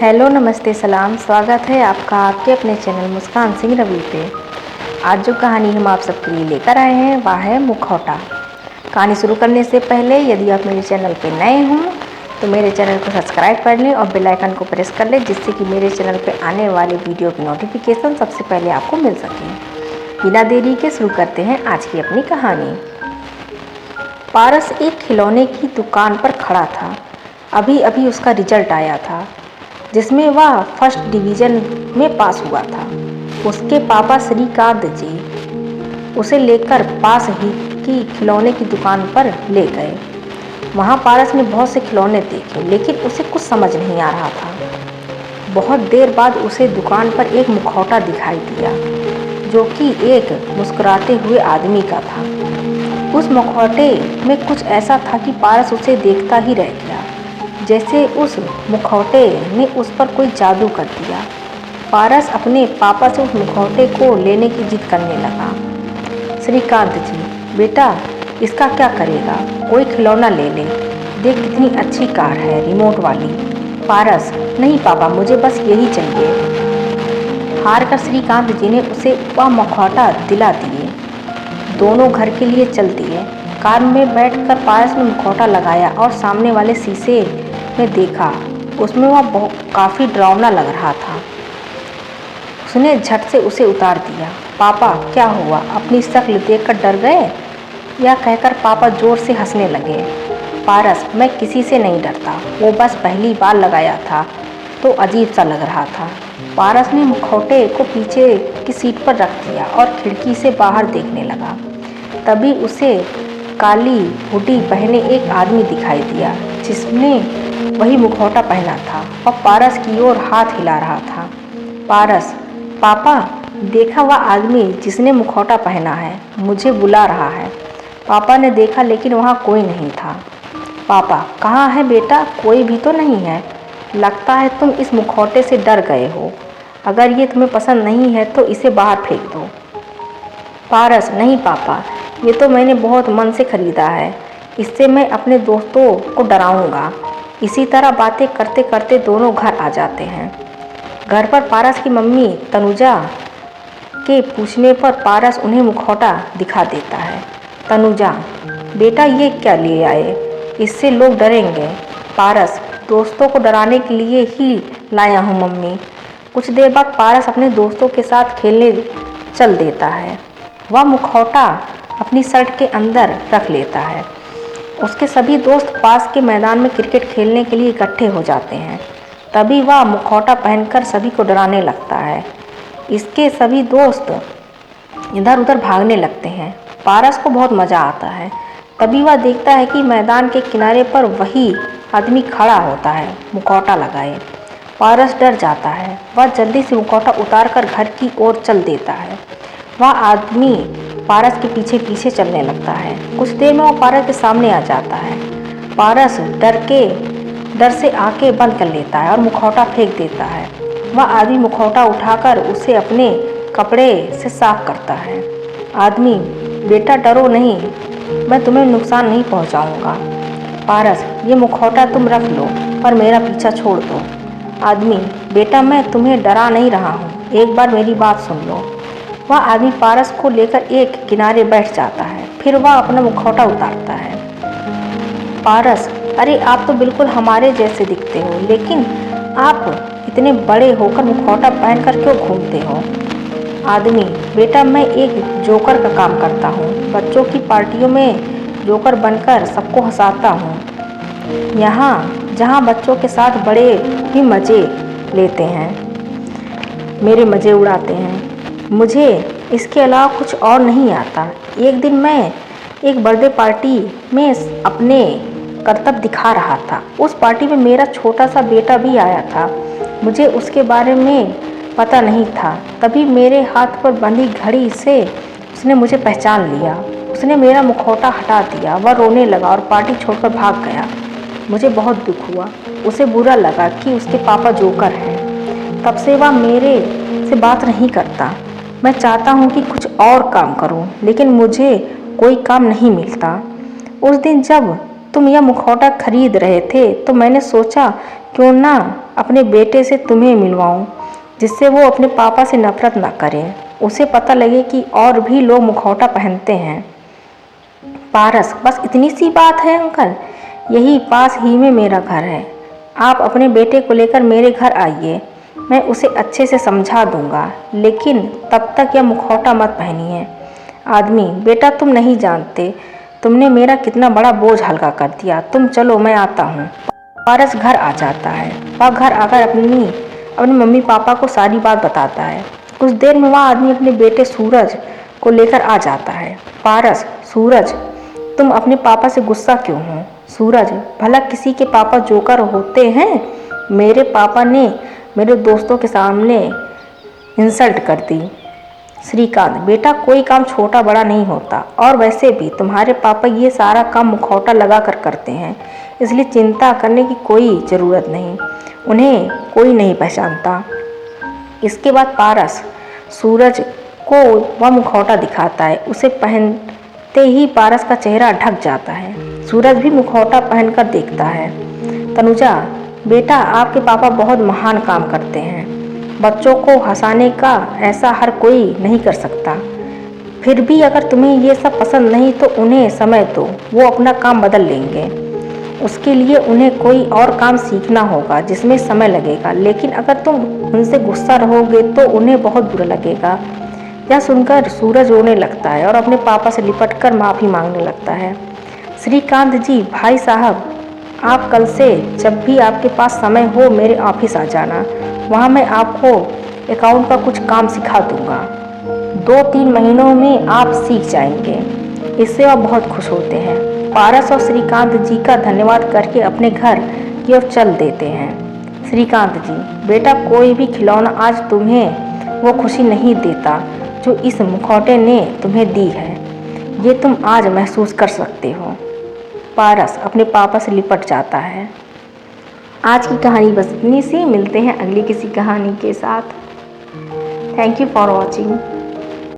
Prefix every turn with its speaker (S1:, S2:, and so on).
S1: Hello, नमस्ते, सलाम। स्वागत है आपका आपके अपने चैनल मुस्कान सिंह रवि पे। आज जो कहानी हम आप सबके लिए लेकर आए हैं वह है मुखौटा। कहानी शुरू करने से पहले यदि आप मेरे चैनल पे नए हों तो मेरे चैनल को सब्सक्राइब कर लें और बेल आइकन को प्रेस कर लें, जिससे कि मेरे चैनल पे आने वाले वीडियो की नोटिफिकेशन सबसे पहले आपको मिल सके। बिना देरी के शुरू करते हैं आज की अपनी कहानी। पारस एक खिलौने की दुकान पर खड़ा था। अभी अभी उसका रिजल्ट आया था, जिसमें वह फर्स्ट डिवीज़न में पास हुआ था। उसके पापा श्रीकांत जी उसे लेकर पास ही की खिलौने की दुकान पर ले गए। वहाँ पारस ने बहुत से खिलौने देखे, लेकिन उसे कुछ समझ नहीं आ रहा था। बहुत देर बाद उसे दुकान पर एक मुखौटा दिखाई दिया, जो कि एक मुस्कुराते हुए आदमी का था। उस मुखौटे में कुछ ऐसा था कि पारस उसे देखता ही रह गया, जैसे उस मुखौटे ने उस पर कोई जादू कर दिया। पारस अपने पापा से उस मुखौटे को लेने की जिद करने लगा। श्रीकांत जी, बेटा इसका क्या करेगा? कोई खिलौना ले ले, देख कितनी अच्छी कार है, रिमोट वाली। पारस, नहीं पापा, मुझे बस यही चाहिए। हार कर श्रीकांत जी ने उसे वह मुखौटा दिला दिए। दोनों घर के लिए चल दिए। कार में बैठकर पारस ने मुखौटा लगाया और सामने वाले शीशे में देखा। उसमें वह काफ़ी डरावना लग रहा था। उसने झट से उसे उतार दिया। पापा क्या हुआ? अपनी शक्ल देखकर डर गए? यह कहकर पापा जोर से हंसने लगे। पारस, मैं किसी से नहीं डरता, वो बस पहली बार लगाया था तो अजीब सा लग रहा था। पारस ने मुखौटे को पीछे की सीट पर रख दिया और खिड़की से बाहर देखने लगा। तभी उसे काली हुडी पहने एक आदमी दिखाई दिया, जिसने वही मुखौटा पहना था और पारस की ओर हाथ हिला रहा था। पारस, पापा देखा, वह आदमी जिसने मुखौटा पहना है मुझे बुला रहा है। पापा ने देखा, लेकिन वहाँ कोई नहीं था। पापा, कहाँ है बेटा? कोई भी तो नहीं है। लगता है तुम इस मुखौटे से डर गए हो। अगर ये तुम्हें पसंद नहीं है तो इसे बाहर फेंक दो। पारस, नहीं पापा, ये तो मैंने बहुत मन से खरीदा है। इससे मैं अपने दोस्तों को डराऊंगा। इसी तरह बातें करते करते दोनों घर आ जाते हैं। घर पर पारस की मम्मी तनुजा के पूछने पर पारस उन्हें मुखौटा दिखा देता है। तनुजा, बेटा ये क्या ले आए? इससे लोग डरेंगे। पारस, दोस्तों को डराने के लिए ही लाया हूँ मम्मी। कुछ देर बाद पारस अपने दोस्तों के साथ खेलने चल देता है। वह मुखौटा अपनी शर्ट के अंदर रख लेता है। उसके सभी दोस्त पास के मैदान में क्रिकेट खेलने के लिए इकट्ठे हो जाते हैं। तभी वह मुखौटा पहनकर सभी को डराने लगता है। इसके सभी दोस्त इधर उधर भागने लगते हैं। पारस को बहुत मज़ा आता है। तभी वह देखता है कि मैदान के किनारे पर वही आदमी खड़ा होता है, मुखौटा लगाए। पारस डर जाता है। वह जल्दी से मुखौटा उतारकर घर की ओर चल देता है। वह आदमी पारस के पीछे पीछे चलने लगता है। कुछ देर में वह पारस के सामने आ जाता है। पारस डर से आंखें बंद कर लेता है और मुखौटा फेंक देता है। वह आदमी मुखौटा उठाकर उसे अपने कपड़े से साफ करता है। आदमी, बेटा डरो नहीं, मैं तुम्हें नुकसान नहीं पहुंचाऊंगा। पारस, ये मुखौटा तुम रख लो और मेरा पीछा छोड़ दो। आदमी, बेटा मैं तुम्हें डरा नहीं रहा हूँ, एक बार मेरी बात सुन लो। वह आदमी पारस को लेकर एक किनारे बैठ जाता है। फिर वह अपना मुखौटा उतारता है। पारस, अरे आप तो बिल्कुल हमारे जैसे दिखते हो, लेकिन आप इतने बड़े होकर मुखौटा पहनकर क्यों घूमते हो? आदमी, बेटा मैं एक जोकर का काम करता हूँ। बच्चों की पार्टियों में जोकर बनकर सबको हंसाता हूँ। यहाँ जहाँ बच्चों के साथ बड़े भी मज़े लेते हैं, मेरे मज़े उड़ाते हैं। मुझे इसके अलावा कुछ और नहीं आता। एक दिन मैं एक बर्थडे पार्टी में अपने करतब दिखा रहा था। उस पार्टी में मेरा छोटा सा बेटा भी आया था। मुझे उसके बारे में पता नहीं था। तभी मेरे हाथ पर बंधी घड़ी से उसने मुझे पहचान लिया। उसने मेरा मुखौटा हटा दिया। वह रोने लगा और पार्टी छोड़कर भाग गया। मुझे बहुत दुख हुआ। उसे बुरा लगा कि उसके पापा जोकर हैं। तब से वह मेरे से बात नहीं करता। मैं चाहता हूँ कि कुछ और काम करूँ, लेकिन मुझे कोई काम नहीं मिलता। उस दिन जब तुम यह मुखौटा खरीद रहे थे तो मैंने सोचा क्यों ना अपने बेटे से तुम्हें मिलवाऊं, जिससे वो अपने पापा से नफरत ना करे, उसे पता लगे कि और भी लोग मुखौटा पहनते हैं। पारस, बस इतनी सी बात है अंकल, यही पास ही में मेरा घर है। आप अपने बेटे को लेकर मेरे घर आइए, मैं उसे अच्छे से समझा दूंगा, लेकिन तब तक यह मुखौटा मत पहनिए। आदमी, बेटा तुम नहीं जानते तुमने मेरा कितना बड़ा बोझ हल्का कर दिया, तुम चलो मैं आता हूँ। पारस घर आ जाता है। वह घर आकर अपने मम्मी पापा को सारी बात बताता है। कुछ देर में वह आदमी अपने बेटे सूरज को लेकर आ जाता है। पारस, सूरज, तुम अपने पापा से गुस्सा क्यों हो? सूरज, भला किसी के पापा जोकर होते हैं? मेरे पापा ने मेरे दोस्तों के सामने इंसल्ट कर दी। श्रीकांत, बेटा कोई काम छोटा बड़ा नहीं होता, और वैसे भी तुम्हारे पापा ये सारा काम मुखौटा लगा कर करते हैं, इसलिए चिंता करने की कोई ज़रूरत नहीं, उन्हें कोई नहीं पहचानता। इसके बाद पारस सूरज को वह मुखौटा दिखाता है। उसे पहनते ही पारस का चेहरा ढक जाता है। सूरज भी मुखौटा पहनकर देखता है। तनुजा, बेटा आपके पापा बहुत महान काम करते हैं, बच्चों को हंसाने का ऐसा हर कोई नहीं कर सकता। फिर भी अगर तुम्हें ये सब पसंद नहीं तो उन्हें समय दो, वो अपना काम बदल लेंगे। उसके लिए उन्हें कोई और काम सीखना होगा जिसमें समय लगेगा, लेकिन अगर तुम उनसे गुस्सा रहोगे तो उन्हें बहुत बुरा लगेगा। यह सुनकर सूरज रोने लगता है और अपने पापा से लिपटकर माफ़ी मांगने लगता है। श्रीकांत जी, भाई साहब, आप कल से जब भी आपके पास समय हो मेरे ऑफिस आ जाना, वहाँ मैं आपको अकाउंट का कुछ काम सिखा दूँगा। 2-3 महीनों में आप सीख जाएंगे। इससे वह बहुत खुश होते हैं। पारस और श्रीकांत जी का धन्यवाद करके अपने घर की ओर चल देते हैं। श्रीकांत जी, बेटा कोई भी खिलौना आज तुम्हें वो खुशी नहीं देता जो इस मुखौटे ने तुम्हें दी है, ये तुम आज महसूस कर सकते हो। पारस अपने पापा से लिपट जाता है। आज की कहानी बस इतनी सी, मिलते हैं अगली किसी कहानी के साथ। Thank you for watching.